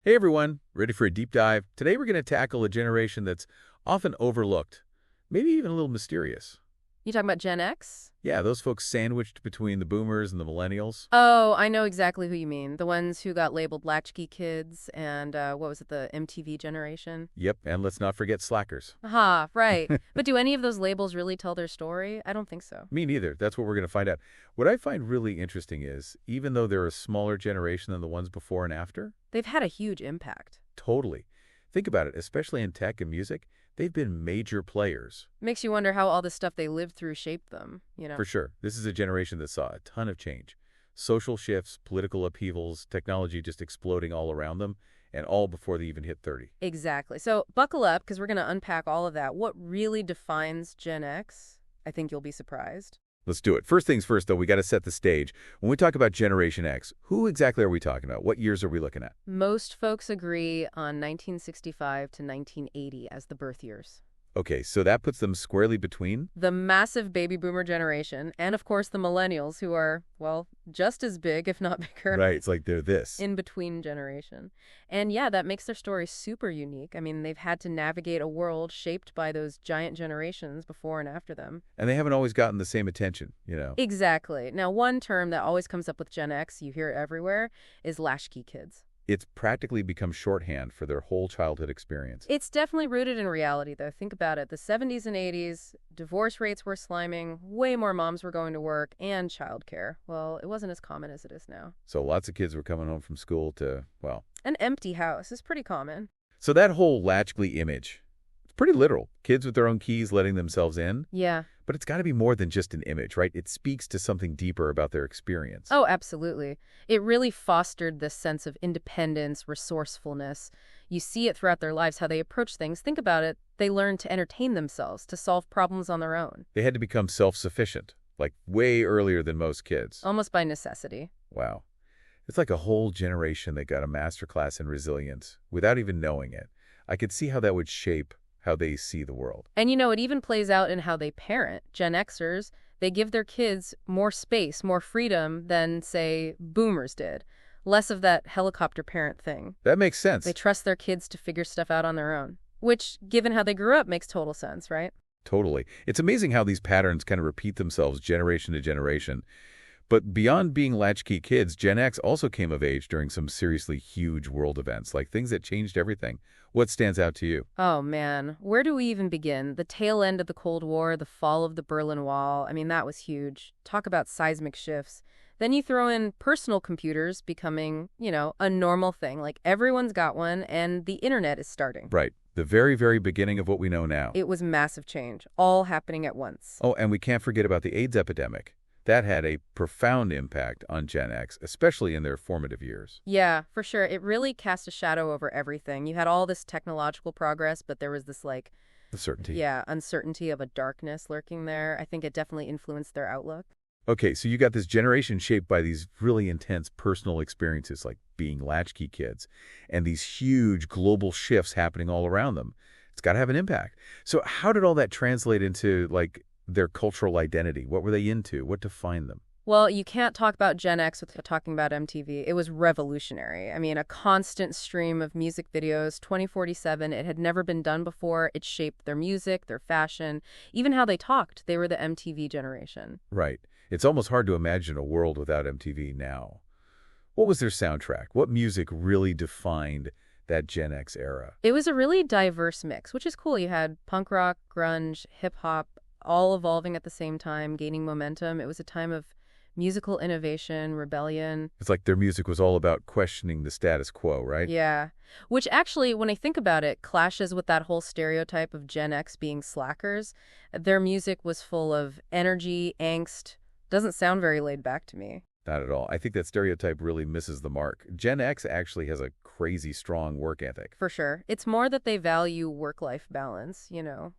Hey everyone, ready for a deep dive? Today we're going to tackle a generation that's often overlooked, maybe even a little mysterious. You talking about Gen X? Yeah, those folks sandwiched between the boomers and the millennials. Oh, I know exactly who you mean. The ones who got labeled latchkey kids and what was it, the MTV generation? Yep, and let's not forget slackers. Aha, right. But do any of those labels really tell their story? I don't think so. Me neither. That's what we're going to find out. What I find really interesting is, even though they're a smaller generation than the ones before and after, They've had a huge impact. totally. Think about it, especially in tech and music, they've been major players. Makes you wonder how all the stuff they lived through shaped them. For sure. This is a generation that saw a ton of change. Social shifts, political upheavals, technology just exploding all around them, and all before they even hit 30. Exactly. So buckle up because we're going to unpack all of that. What really defines Gen X? I think you'll be surprised. Let's do it. First things first, though, we got to set the stage. When we talk about Generation X, who exactly are we talking about? What years are we looking at? Most folks agree on 1965 to 1980 as the birth years. Okay, so that puts them squarely between? The massive baby boomer generation, and of course the millennials who are, well, just as big, if not bigger, Right, it's like they're this. in between generation. And yeah, that makes their story super unique. I mean, they've had to navigate a world shaped by those giant generations before and after them. And they haven't always gotten the same attention. Exactly. Now, one term that always comes up with Gen X, you hear it everywhere, is latchkey kids. It's practically become shorthand for their whole childhood experience. It's definitely rooted in reality, though. Think about it. The 70s and 80s, divorce rates were sliming, way more moms were going to work, and childcare. Well, it wasn't as common as it is now. So lots of kids were coming home from school to, well. An empty house is pretty common. So that whole latchkey image, it's pretty literal. Kids with their own keys letting themselves in. Yeah. But it's got to be more than just an image, right? It speaks to something deeper about their experience. Oh, absolutely. It really fostered this sense of independence, resourcefulness. You see it throughout their lives, how they approach things. Think about it. They learn to entertain themselves, to solve problems on their own. They had to become self-sufficient, like way earlier than most kids. Almost by necessity. Wow. It's like a whole generation that got a masterclass in resilience without even knowing it. I could see how that would shape how they see the world. And it even plays out in how they parent. Gen Xers, they give their kids more space, more freedom than, say, boomers did. Less of that helicopter parent thing. That makes sense. They trust their kids to figure stuff out on their own. Which, given how they grew up, makes total sense, right? Totally. It's amazing how these patterns kind of repeat themselves generation to generation. But beyond being latchkey kids, Gen X also came of age during some seriously huge world events, like things that changed everything. What stands out to you? Oh, man. Where do we even begin? The tail end of the Cold War, the fall of the Berlin Wall. I mean, that was huge. Talk about seismic shifts. Then you throw in personal computers becoming, a normal thing. Like everyone's got one, and the internet is starting. Right. The very, very beginning of what we know now. It was massive change, all happening at once. Oh, and we can't forget about the AIDS epidemic. That had a profound impact on Gen X, especially in their formative years. Yeah, for sure. It really cast a shadow over everything. You had all this technological progress, but there was this, The certainty. yeah, uncertainty of a darkness lurking there. I think it definitely influenced their outlook. Okay, so you got this generation shaped by these really intense personal experiences like being latchkey kids and these huge global shifts happening all around them. It's got to have an impact. So how did all that translate into, their cultural identity? What were they into? What defined them? Well, you can't talk about Gen X without talking about MTV. It was revolutionary. I mean, a constant stream of music videos, 2047. It had never been done before. It shaped their music, their fashion, even how they talked. They were the MTV generation. Right. It's almost hard to imagine a world without MTV now. What was their soundtrack? What music really defined that Gen X era? It was a really diverse mix, which is cool. You had punk rock, grunge, hip hop, all evolving at the same time, gaining momentum. It was a time of musical innovation, rebellion. It's like their music was all about questioning the status quo, right? Yeah. Which actually, when I think about it, clashes with that whole stereotype of Gen X being slackers. Their music was full of energy, angst. Doesn't sound very laid back to me. Not at all. I think that stereotype really misses the mark. Gen X actually has a crazy strong work ethic. For sure. It's more that they value work-life balance,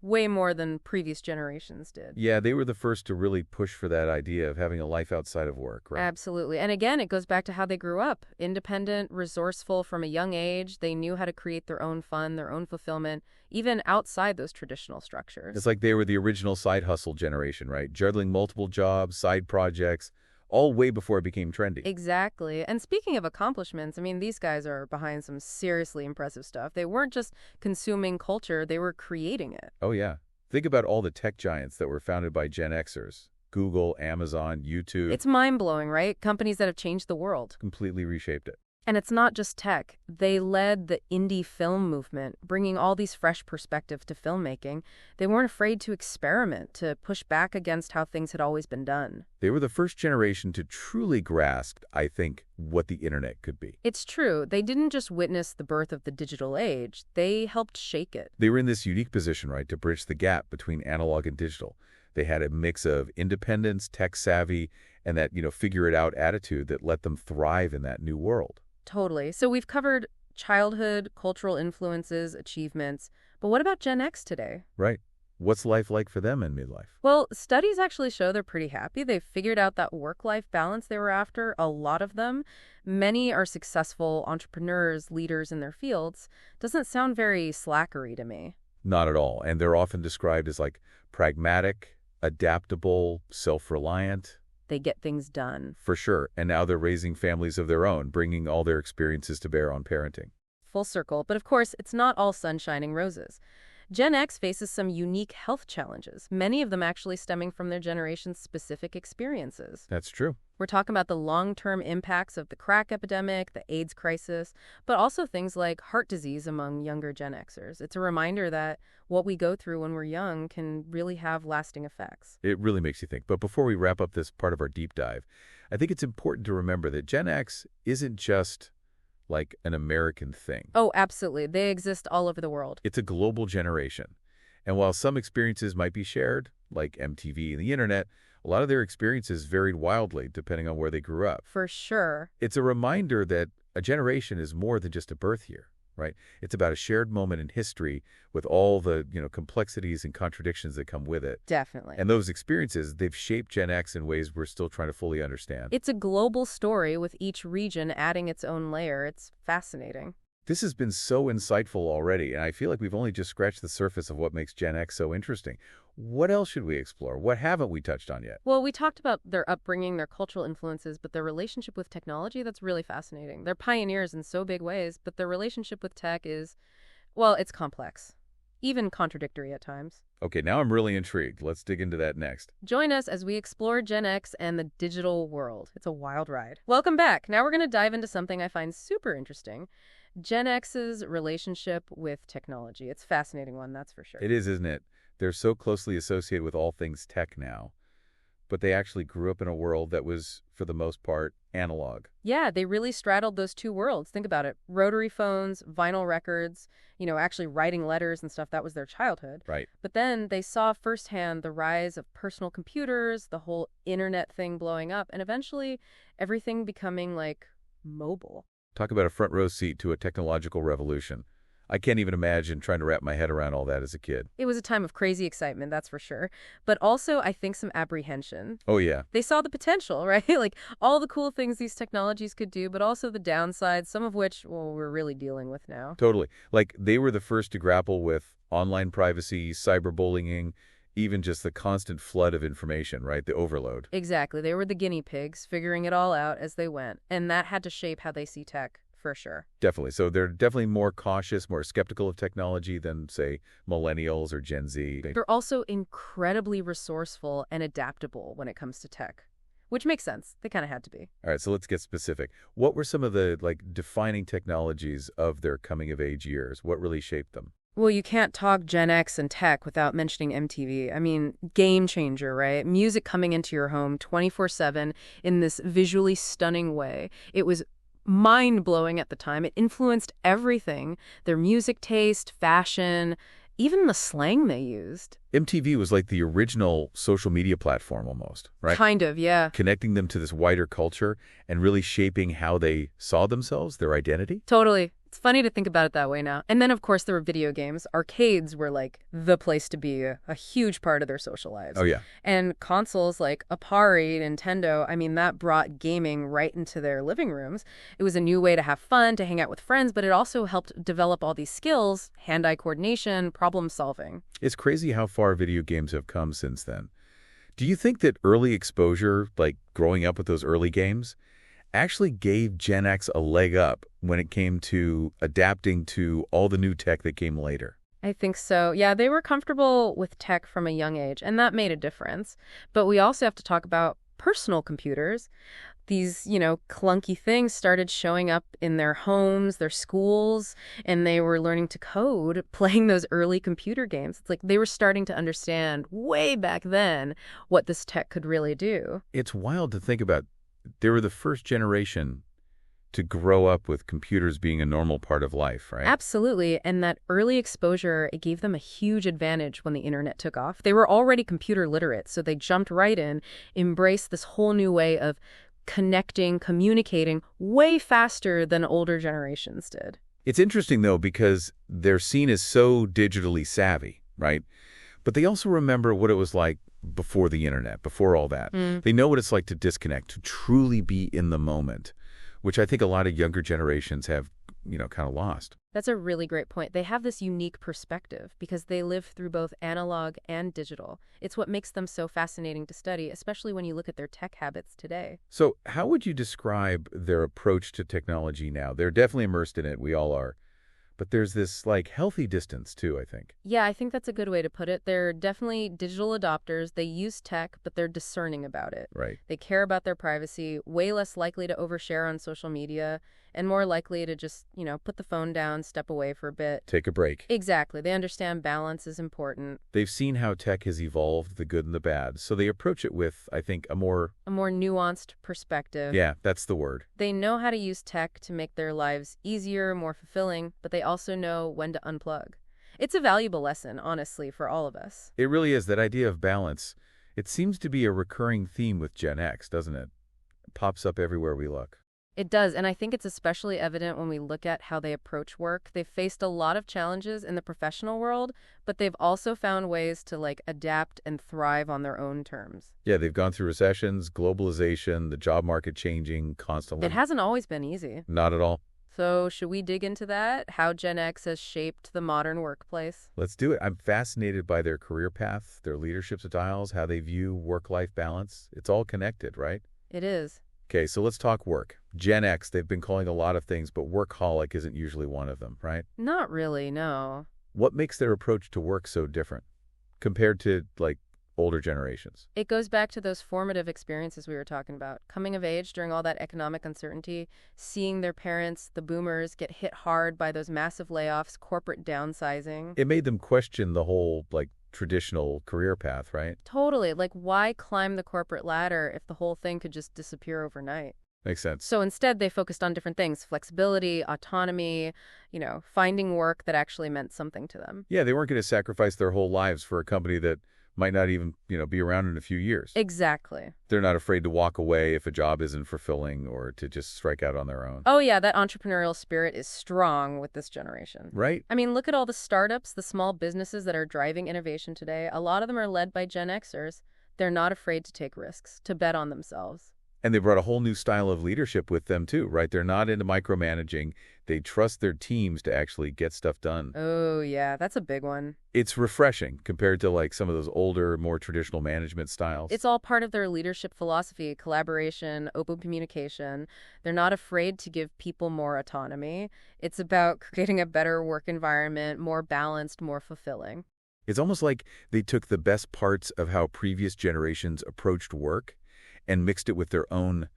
way more than previous generations did. Yeah, they were the first to really push for that idea of having a life outside of work, right? Absolutely. And again, it goes back to how they grew up. Independent, resourceful from a young age. They knew how to create their own fun, their own fulfillment, even outside those traditional structures. It's like they were the original side hustle generation, right? Juggling multiple jobs, side projects, all way before it became trendy. Exactly. And speaking of accomplishments, I mean, these guys are behind some seriously impressive stuff. They weren't just consuming culture, they were creating it. Oh, yeah. Think about all the tech giants that were founded by Gen Xers. Google, Amazon, YouTube. It's mind-blowing, right? Companies that have changed the world. Completely reshaped it. And it's not just tech. They led the indie film movement, bringing all these fresh perspectives to filmmaking. They weren't afraid to experiment, to push back against how things had always been done. They were the first generation to truly grasp, I think, what the internet could be. It's true. They didn't just witness the birth of the digital age. They helped shake it. They were in this unique position, right, to bridge the gap between analog and digital. They had a mix of independence, tech savvy, and that, figure-it-out attitude that let them thrive in that new world. Totally. So we've covered childhood, cultural influences, achievements. But what about Gen X today? Right. What's life like for them in midlife? Well, studies actually show they're pretty happy. They've figured out that work-life balance they were after, a lot of them. Many are successful entrepreneurs, leaders in their fields. Doesn't sound very slackery to me. Not at all. And they're often described as pragmatic, adaptable, self-reliant. They get things done. For sure. And now they're raising families of their own, bringing all their experiences to bear on parenting. Full circle. But of course, it's not all sunshine and roses. Gen X faces some unique health challenges, many of them actually stemming from their generation's specific experiences. That's true. We're talking about the long-term impacts of the crack epidemic, the AIDS crisis, but also things like heart disease among younger Gen Xers. It's a reminder that what we go through when we're young can really have lasting effects. It really makes you think. But before we wrap up this part of our deep dive, I think it's important to remember that Gen X isn't just an American thing. Oh, absolutely. They exist all over the world. It's a global generation. And while some experiences might be shared, like MTV and the internet, a lot of their experiences varied wildly depending on where they grew up. For sure. It's a reminder that a generation is more than just a birth year, right? It's about a shared moment in history with all the, complexities and contradictions that come with it. Definitely. And those experiences, they've shaped Gen X in ways we're still trying to fully understand. It's a global story with each region adding its own layer. It's fascinating. This has been so insightful already, and I feel like we've only just scratched the surface of what makes Gen X so interesting. What else should we explore? What haven't we touched on yet? Well, we talked about their upbringing, their cultural influences, but their relationship with technology, that's really fascinating. They're pioneers in so big ways, but their relationship with tech is, well, it's complex, even contradictory at times. Okay, now I'm really intrigued. Let's dig into that next. Join us as we explore Gen X and the digital world. It's a wild ride. Welcome back. Now we're going to dive into something I find super interesting. Gen X's relationship with technology. It's a fascinating one, that's for sure. It is, isn't it? They're so closely associated with all things tech now, but they actually grew up in a world that was, for the most part, analog. Yeah, they really straddled those two worlds. Think about it. Rotary phones, vinyl records, actually writing letters and stuff, that was their childhood. Right. But then they saw firsthand the rise of personal computers, the whole internet thing blowing up, and eventually everything becoming mobile. Talk about a front row seat to a technological revolution. I can't even imagine trying to wrap my head around all that as a kid. It was a time of crazy excitement, that's for sure. But also, I think some apprehension. Oh, yeah. They saw the potential, right? All the cool things these technologies could do, but also the downsides, some of which, well, we're really dealing with now. Totally. They were the first to grapple with online privacy, cyberbullying, even just the constant flood of information, right? The overload. Exactly. They were the guinea pigs, figuring it all out as they went. And that had to shape how they see tech, for sure. Definitely. So they're definitely more cautious, more skeptical of technology than, say, millennials or Gen Z. They're also incredibly resourceful and adaptable when it comes to tech, which makes sense. They kind of had to be. All right, so let's get specific. What were some of the, defining technologies of their coming-of-age years? What really shaped them? Well, you can't talk Gen X and tech without mentioning MTV. I mean, game changer, right? Music coming into your home 24/7 in this visually stunning way. It was mind-blowing at the time. It influenced everything. Their music taste, fashion, even the slang they used. MTV was like the original social media platform almost, right? Kind of, yeah. Connecting them to this wider culture and really shaping how they saw themselves, their identity. Totally. It's funny to think about it that way now. And then, of course, there were video games. Arcades were the place to be, a huge part of their social lives. Oh, yeah. And consoles like Atari, Nintendo, I mean, that brought gaming right into their living rooms. It was a new way to have fun, to hang out with friends, but it also helped develop all these skills, hand-eye coordination, problem solving. It's crazy how far video games have come since then. Do you think that early exposure, like growing up with those early games, actually gave Gen X a leg up when it came to adapting to all the new tech that came later? I think so. Yeah, they were comfortable with tech from a young age, and that made a difference. But we also have to talk about personal computers. These, clunky things started showing up in their homes, their schools, and they were learning to code playing those early computer games. It's like they were starting to understand way back then what this tech could really do. It's wild to think about. They were the first generation to grow up with computers being a normal part of life, right? Absolutely. And that early exposure, it gave them a huge advantage when the internet took off. They were already computer literate, so they jumped right in, embraced this whole new way of connecting, communicating way faster than older generations did. It's interesting, though, because they're seen as so digitally savvy, right? But they also remember what it was like before the internet, before all that. They know what it's like to disconnect, to truly be in the moment, which I think a lot of younger generations have, kind of lost. That's a really great point. They have this unique perspective because they live through both analog and digital. It's what makes them so fascinating to study, especially when you look at their tech habits today. So how would you describe their approach to technology now? They're definitely immersed in it. We all are. But there's this, healthy distance, too, I think. Yeah, I think that's a good way to put it. They're definitely digital adopters. They use tech, but they're discerning about it. Right. They care about their privacy, way less likely to overshare on social media, and more likely to just, put the phone down, step away for a bit. Take a break. Exactly. They understand balance is important. They've seen how tech has evolved, the good and the bad, so they approach it with, I think, a more nuanced perspective. Yeah, that's the word. They know how to use tech to make their lives easier, more fulfilling, but they also know when to unplug. It's a valuable lesson, honestly, for all of us. It really is. That idea of balance. It seems to be a recurring theme with Gen X, doesn't it? It pops up everywhere we look. It does, and I think it's especially evident when we look at how they approach work. They've faced a lot of challenges in the professional world, but they've also found ways to adapt and thrive on their own terms. Yeah, they've gone through recessions, globalization, the job market changing constantly. It hasn't always been easy. Not at all. So should we dig into that? How Gen X has shaped the modern workplace? Let's do it. I'm fascinated by their career path, their leadership styles, how they view work-life balance. It's all connected, right? It is. Okay, so let's talk work. Gen X, they've been calling a lot of things, but workaholic isn't usually one of them, right? Not really, no. What makes their approach to work so different compared to, older generations? It goes back to those formative experiences we were talking about. Coming of age during all that economic uncertainty, seeing their parents, the boomers, get hit hard by those massive layoffs, corporate downsizing. It made them question the whole, traditional career path, right? Totally. Why climb the corporate ladder if the whole thing could just disappear overnight? Makes sense. So instead, they focused on different things: flexibility, autonomy, finding work that actually meant something to them. Yeah, they weren't going to sacrifice their whole lives for a company that might not even, be around in a few years. Exactly. They're not afraid to walk away if a job isn't fulfilling or to just strike out on their own. Oh, yeah, that entrepreneurial spirit is strong with this generation. Right? I mean, look at all the startups, the small businesses that are driving innovation today. A lot of them are led by Gen Xers. They're not afraid to take risks, to bet on themselves. And they brought a whole new style of leadership with them, too, right? They're not into micromanaging. They trust their teams to actually get stuff done. Oh, yeah, that's a big one. It's refreshing compared to, some of those older, more traditional management styles. It's all part of their leadership philosophy: collaboration, open communication. They're not afraid to give people more autonomy. It's about creating a better work environment, more balanced, more fulfilling. It's almost like they took the best parts of how previous generations approached work and mixed it with their own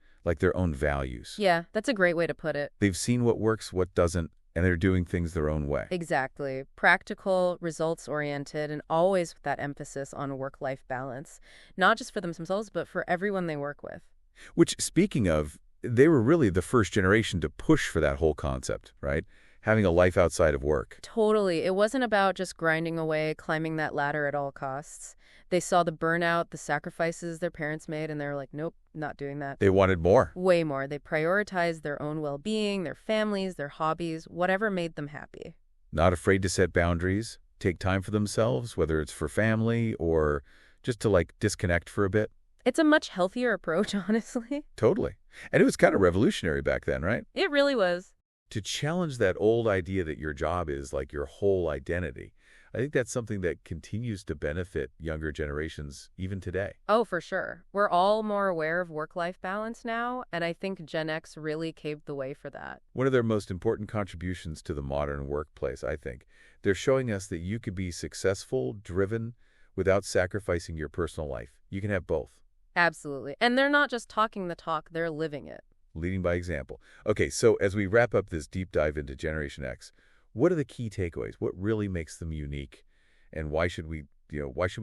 values. Yeah, that's a great way to put it. They've seen what works, what doesn't, and they're doing things their own way. Exactly. Practical, results-oriented, and always with that emphasis on work-life balance, not just for themselves, but for everyone they work with. Which, speaking of, they were really the first generation to push for that whole concept, right? Having a life outside of work. Totally. It wasn't about just grinding away, climbing that ladder at all costs. They saw the burnout, the sacrifices their parents made, and they were like, nope, not doing that. They wanted more. Way more. They prioritized their own well-being, their families, their hobbies, whatever made them happy. Not afraid to set boundaries, take time for themselves, whether it's for family or just to, disconnect for a bit. It's a much healthier approach, honestly. Totally. And it was kind of revolutionary back then, right? It really was. To challenge that old idea that your job is your whole identity. I think that's something that continues to benefit younger generations even today. Oh, for sure. We're all more aware of work-life balance now, and I think Gen X really paved the way for that. One of their most important contributions to the modern workplace, I think. They're showing us that you could be successful, driven, without sacrificing your personal life. You can have both. Absolutely. And they're not just talking the talk, they're living it. Leading by example. Okay, so as we wrap up this deep dive into Generation X, what are the key takeaways? What really makes them unique? And why should we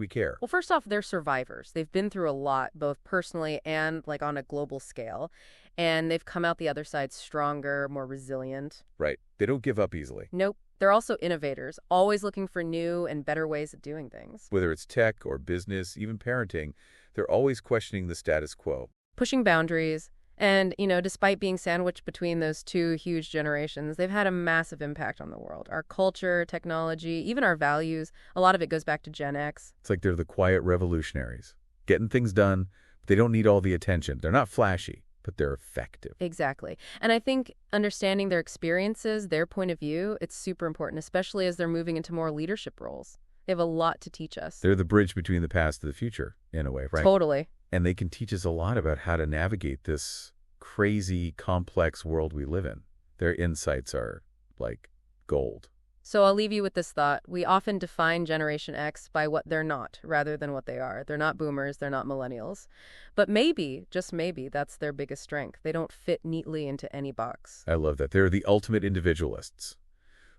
care? Well, first off, they're survivors. They've been through a lot, both personally and like on a global scale, and they've come out the other side stronger, more resilient. Right. They don't give up easily. Nope. They're also innovators, always looking for new and better ways of doing things. Whether it's tech or business, even parenting, they're always questioning the status quo. Pushing boundaries. And, despite being sandwiched between those two huge generations, they've had a massive impact on the world. Our culture, technology, even our values, a lot of it goes back to Gen X. It's like they're the quiet revolutionaries, getting things done, but they don't need all the attention. They're not flashy, but they're effective. Exactly. And I think understanding their experiences, their point of view, it's super important, especially as they're moving into more leadership roles. They have a lot to teach us. They're the bridge between the past and the future, in a way, right? Totally. And they can teach us a lot about how to navigate this crazy, complex world we live in. Their insights are like gold. So I'll leave you with this thought. We often define Generation X by what they're not, rather than what they are. They're not boomers, they're not millennials. But maybe, just maybe, that's their biggest strength. They don't fit neatly into any box. I love that. They're the ultimate individualists,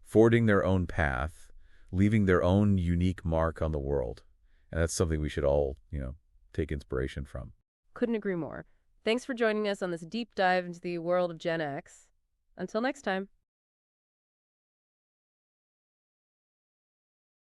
forging their own path, leaving their own unique mark on the world. And that's something we should all, take inspiration from. Couldn't agree more. Thanks for joining us on this deep dive into the world of Gen X. Until next time.